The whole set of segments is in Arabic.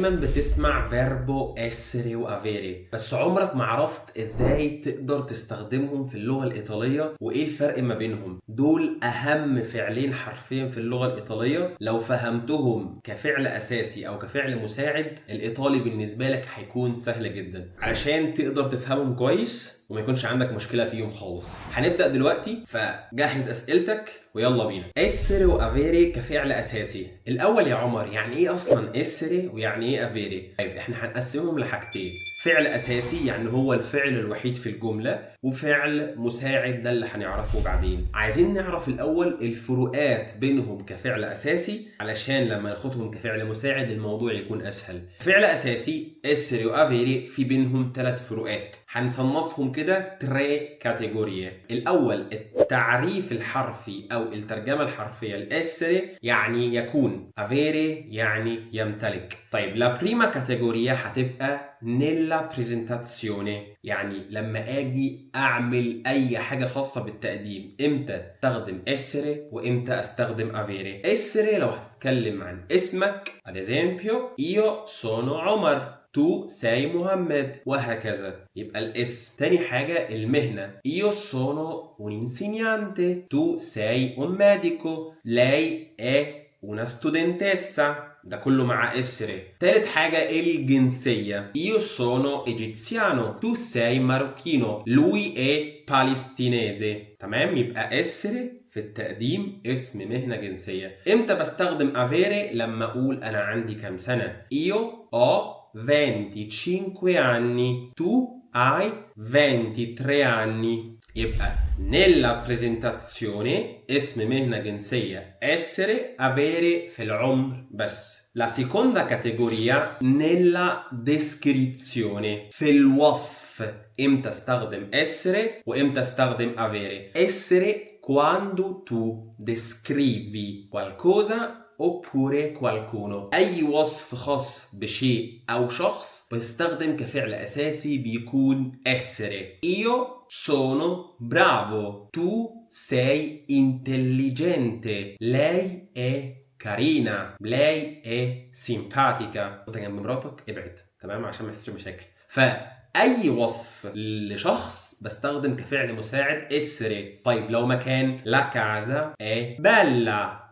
دايما بتسمع فيربو essere وافيري، بس عمرك ما عرفت ازاي تقدر تستخدمهم في اللغة الإيطالية وايه الفرق ما بينهم. دول اهم فعلين حرفيا في اللغة الإيطالية، لو فهمتهم كفعل اساسي او كفعل مساعد الإيطالي بالنسبة لك هيكون سهل جدا علشان تقدر تفهمهم كويس وما يكونش عندك مشكلة فيهم خالص. هنبدأ دلوقتي، فجهز أسئلتك ويلا بينا. essere وافيري كفعل اساسي. الاول يا عمر، يعني ايه اصلا essere ويعني ايه افيري؟ طيب احنا هنقسمهم لحاجتين. فعل اساسي يعني هو الفعل الوحيد في الجملة، وفعل مساعد ده اللي هنعرفه بعدين. عايزين نعرف الاول الفروقات بينهم كفعل اساسي علشان لما ناخدهم كفعل مساعد الموضوع يكون اسهل. فعل اساسي essere وافيري في بينهم 3 فروقات، هنصنفهم كده 3 كاتيجوريا. الاول التعريف الحرفي او الترجمه الحرفيه لاسري يعني يكون، افيري يعني يمتلك. طيب لا بريما كاتيجوريا هتبقى نيلا بريزنتاسيوني، يعني لما اجي اعمل اي حاجه خاصه بالتقديم امتى استخدم اسري وامتى استخدم افيري. اسري لو هتتكلم عن اسمك، ad esempio io sono عمر، تو ساي محمد، وهكذا. يبقى الاسم. تاني حاجة المهنة، io sono un insegnante, tu sei un medico, lei è una studentessa. ده كله مع اسري. تالت حاجة الجنسية، io sono egiziano, tu sei marocchino, lui è palestinese. تمام؟ يبقى اسري في التقديم اسم مهنة جنسية. امتى بستخدم افيري؟ لما اقول انا عندي كام سنة. io ho 25 anni, tu hai 23 anni. يبقى nella presentazione اسم مهنة جنسية essere, avere في العمر بس. La seconda categoria nella descrizione في الوصف. امتى استخدم essere وامتى استخدم avere. essere quando tu descrivi qualcosa oppure qualcuno. أي وصف خاص بشيء أو شخص بيستخدم كفعل أساسي بيكون essere. Io sono bravo, tu sei intelligente, lei è carina, lei è simpatica. وانت جنب مراتك ابعد، تمام؟ عشان ما يحصلش مشاكل. فأي وصف لشخص بستخدم كفعل مساعد essere. طيب لو مكان، la casa è bella،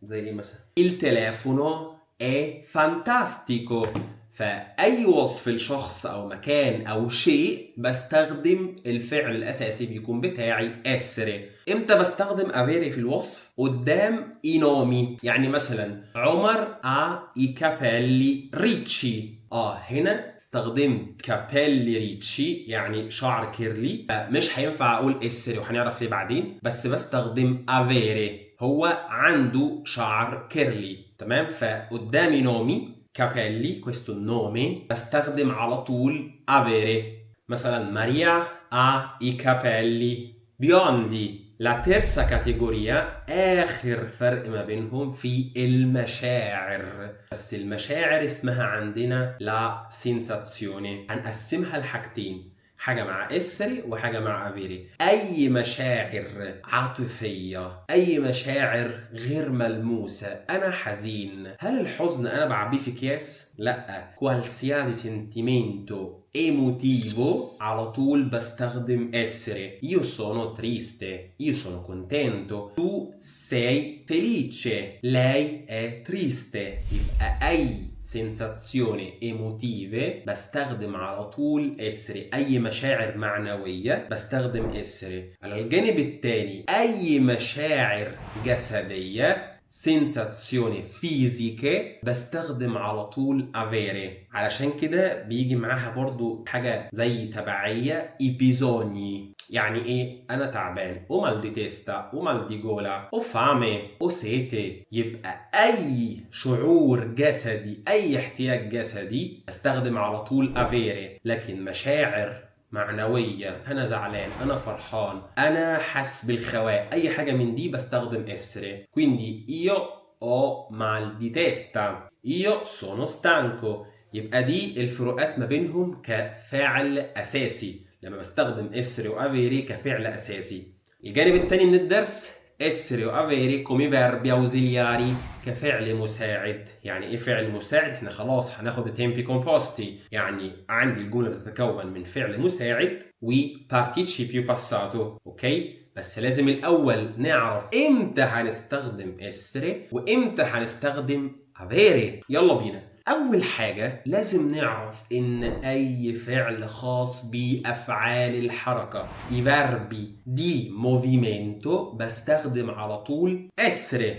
زي ايه مثلا؟ il telefono è fantastico. فأي وصف لشخص أو مكان أو شيء بستخدم الفعل الأساسي بيكون بتاعي essere. إمتى بستخدم avere في الوصف؟ قدام i nomi. يعني مثلا عمر ha i capelli ricci. هنا استخدمت كابيلي ريتشي يعني شعر كيرلي، مش هينفع أقول essere وهنعرف ليه بعدين، بس بستخدم avere، هو عنده شعر كيرلي. تمام؟ فقدامي نومي كابيلي questo nome بستخدم على طول avere. مثلا ماريا ha i capelli biondi. La terza categoria آخر فرق ما بينهم في المشاعر. بس المشاعر اسمها عندنا la sensazione. هنقسمها لحاجتين، حاجة مع اسري وحاجة مع افيري. اي مشاعر عاطفية، اي مشاعر غير ملموسة. انا حزين، هل الحزن انا بعبيه في اكياس؟ لا. qualsiasi sentimento emotivo على طول بستخدم essere. Io sono triste, io sono contento, tu sei felice, lei è triste. يبقى اي sensazione emotive بستخدم على طول essere. اي مشاعر معنوية بستخدم essere. على الجانب الثاني اي مشاعر جسدية sensazioni fisiche بستخدم على طول avere. علشان كده بيجي معاها برضو حاجة زي تبعية i bisogni. يعني ايه؟ انا تعبان، o mal di testa, o mal di gola, o fame, o sete. يبقى اي شعور جسدي، اي احتياج جسدي استخدم على طول avere. لكن مشاعر معنوية، أنا زعلان، أنا فرحان، أنا حاسس بالخواء، أي حاجة من دي بستخدم essere. Quindi io ho mal di testa, io sono stanco. يبقى دي الفروقات ما بينهم كفعل أساسي لما بستخدم essere وافيري كفعل أساسي. الجانب الثاني من الدرس essere o avere come verbi ausiliari كفعل مساعد. يعني ايه فعل مساعد؟ احنا خلاص هناخد tempi composti، يعني عندي الجملة بتتكون من فعل مساعد و participio passato. اوكي، بس لازم الاول نعرف امتى هنستخدم essere وامتى هنستخدم avere. يلا بينا. أول حاجة لازم نعرف إن أي فعل خاص بأفعال الحركة i verbi di movimento بستخدم على طول essere.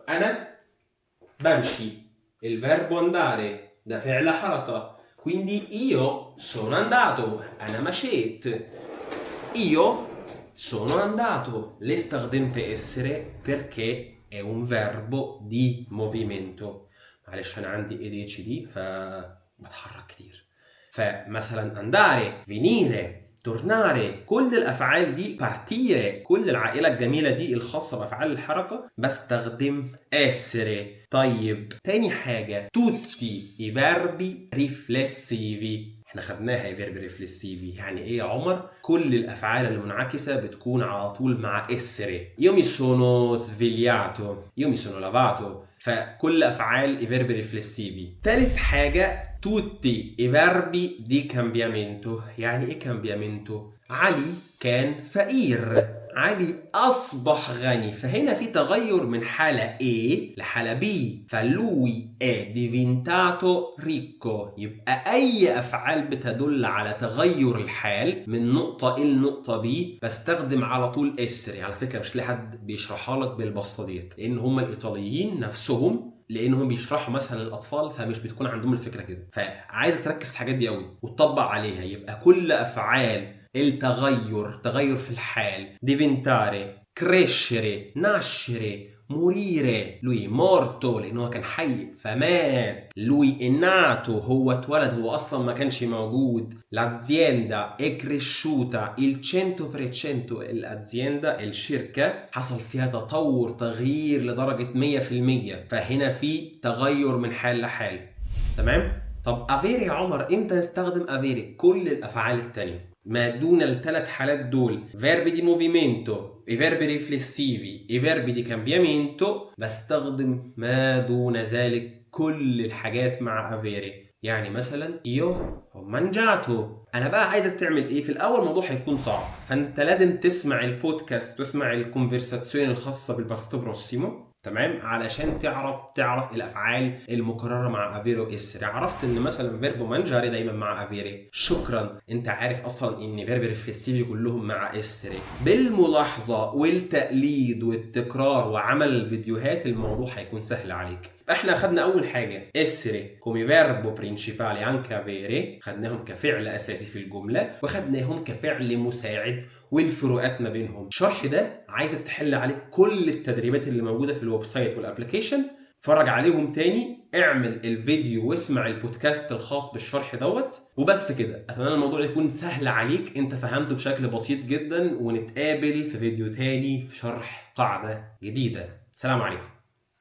أنا بمشي، الفيربو andare ده فعل حركة، quindi io sono andato، أنا مشيت. io sono andato. ليه استخدمت essere؟ perché è un verbo di movimento. معلش أنا عندي ADHD فبتحرك كتير. فمثلا andare، venire، tornare، كل الأفعال دي partire، كل العائلة الجميلة دي الخاصة بأفعال الحركة بستخدم essere. طيب تاني حاجة tutti i verbi riflessivi. احنا خدناها i verbi riflessivi. يعني ايه يا عمر؟ كل الأفعال المنعكسة بتكون على طول مع essere. io mi sono svegliato، io mi sono lavato. فكل أفعال i verbi riflessivi. تالت حاجة tutti i verbi di cambiamento. يعني ايه cambiamento؟ علي كان فقير، علي أصبح غني. فهنا في تغير من حالة A لحالة B. فلوي è diventato ricco. يبقى أي أفعال بتدل على تغير الحال من نقطة A لنقطة B بستخدم على طول essere. على فكرة مش لاقي حد بيشرحها لك بالبساطة ديت، لأن هم الإيطاليين نفسهم لانهم بيشرحوا مثلا للاطفال فمش بتكون عندهم الفكره كده. فعايزك تركز في الحاجات دي قوي وتطبق عليها. يبقى كل افعال التغير، تغير في الحال، diventare، crescere، nascere، morire. lui morto لانه هو كان حي فمات. lui è nato هو اتولد، هو اصلا ما كانش موجود. l'azienda è cresciuta il 100%. الأزيندا الشركة حصل فيها تطور، تغيير لدرجة 100%. فهنا في تغير من حال لحال. تمام؟ طب avere يا عمر امتى نستخدم avere؟ كل الأفعال التانية ما دون الثلاث حالات دول verbi di movimento، i verbi riflessivi، i verbi di cambiamento بستخدم ما دون ذلك كل الحاجات مع avere. يعني مثلا io ho mangiato. انا بقى عايزك تعمل ايه؟ في الاول الموضوع هيكون صعب، فانت لازم تسمع البودكاست وتسمع الكونفرساسيون الخاصه بالباستو بروسيمو، تمام؟ علشان تعرف الافعال المكرره مع افيرو اسري. عرفت ان مثلا فيربو مانجاري دايما مع افيري، شكرا. انت عارف اصلا ان فيرب ريفلسيفي كلهم مع اسري. بالملاحظه والتقليد والتكرار وعمل الفيديوهات الموضوع هيكون سهل عليك. احنا اخدنا اول حاجه essere come verbo principale anche avere، خدناهم كفعل اساسي في الجمله وخدناهم كفعل مساعد والفروقات ما بينهم. الشرح ده عايزك تحل عليه كل التدريبات اللي موجوده في الويب سايت والابلكيشن، اتفرج عليهم تاني، اعمل الفيديو واسمع البودكاست الخاص بالشرح دوت، وبس كده. اتمنى الموضوع يكون سهل عليك، انت فهمته بشكل بسيط جدا، ونتقابل في فيديو تاني في شرح قاعده جديده. سلام عليكم.